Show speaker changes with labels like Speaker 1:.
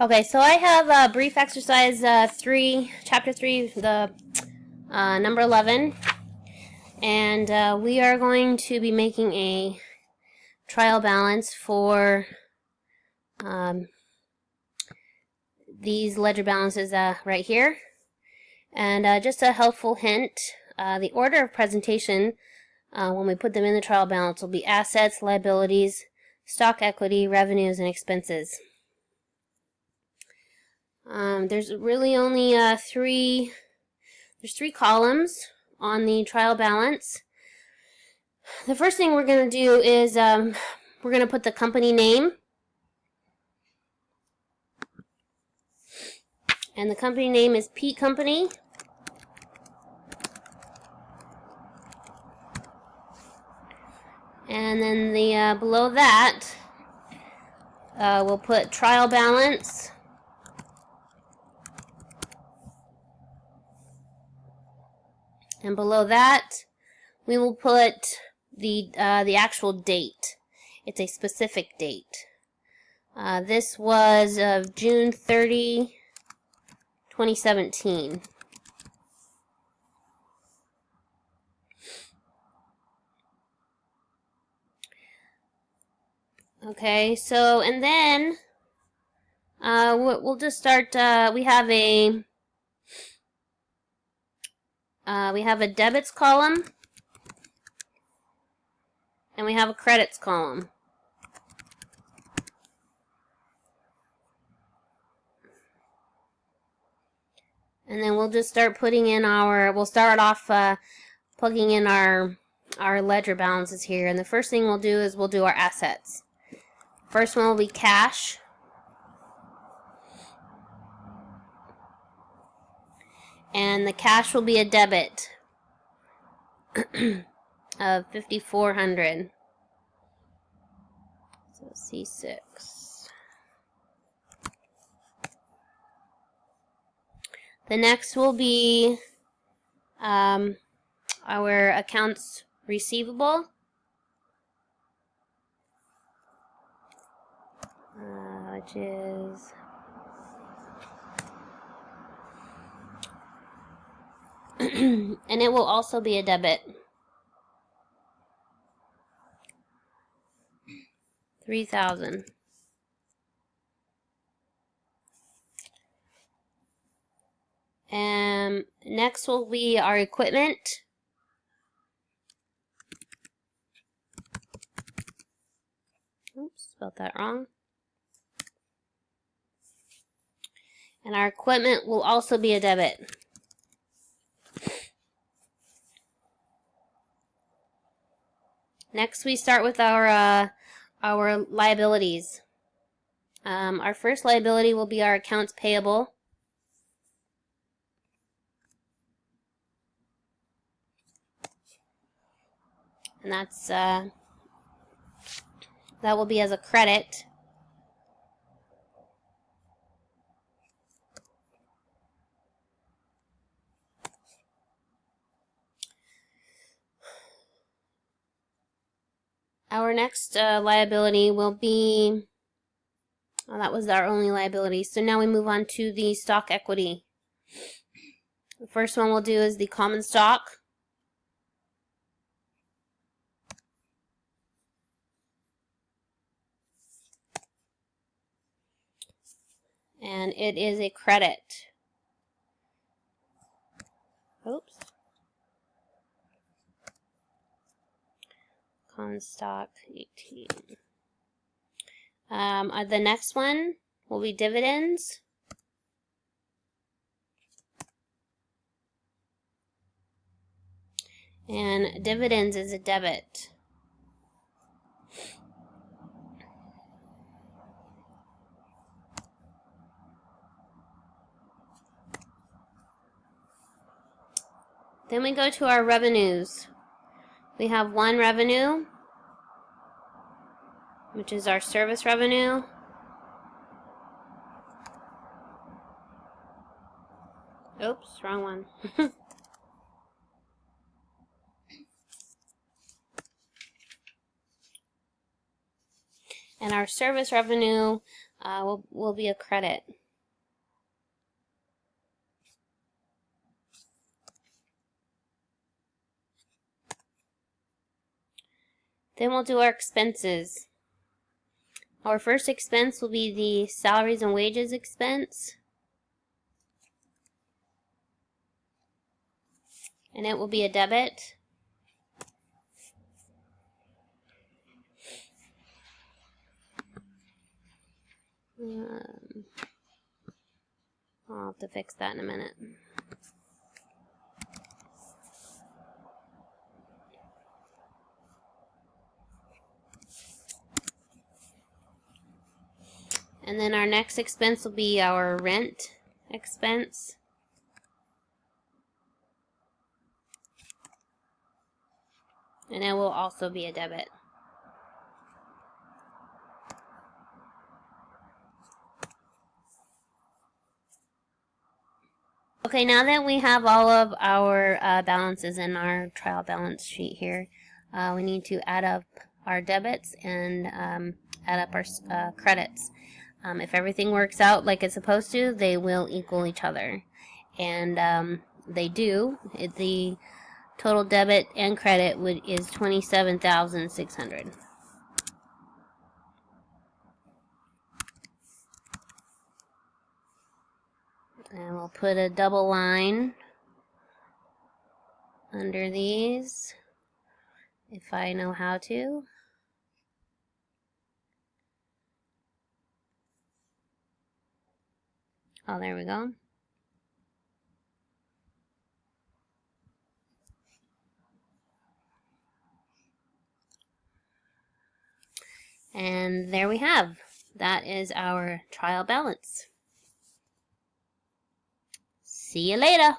Speaker 1: Okay, so I have brief exercise 3, chapter 3, the number 11, and we are going to be making a trial balance for these ledger balances right here. And just a helpful hint, the order of presentation when we put them in the trial balance will be assets, liabilities, stock equity, revenues, and expenses. There's really only three columns on the trial balance. The first thing we're going to do is we're going to put the company name. And the company name is Pete Company. And then the below that, we'll put trial balance. And below that, we will put the actual date. It's a specific date. This was June 30, 2017. Okay, so, and then we'll just start, we have a debits column, and we have a credits column. And then we'll just start putting in we'll start off plugging in our ledger balances here. And the first thing we'll do is we'll do our assets. First one will be cash. And the cash will be a debit of $5,400. So C6. The next will be our accounts receivable. Which is and it will also be a debit. 3,000. And next will be our equipment. Oops, spelled that wrong. And our equipment will also be a debit. Next, we start with our liabilities. Our first liability will be our accounts payable. And that's that will be as a credit. Our next liability will be, well, that was our only liability. So now we move on to the stock equity. The first one we'll do is the common stock. And it is a credit. Oops. Common stock 18. The next one will be dividends. And dividends is a debit. Then we go to our revenues. We have one revenue, which is our service revenue. Oops, wrong one. And our service revenue will be a credit. Then we'll do our expenses. Our first expense will be the salaries and wages expense. And it will be a debit. I'll have to fix that in a minute. And then our next expense will be our rent expense. And it will also be a debit. Okay, now that we have all of our balances in our trial balance sheet here, we need to add up our debits and add up our credits. If everything works out like it's supposed to, they will equal each other. And they do. The total debit and credit is $27,600. And we'll put a double line under these if I know how to. Oh, there we go. And there we have. That is our trial balance. See you later.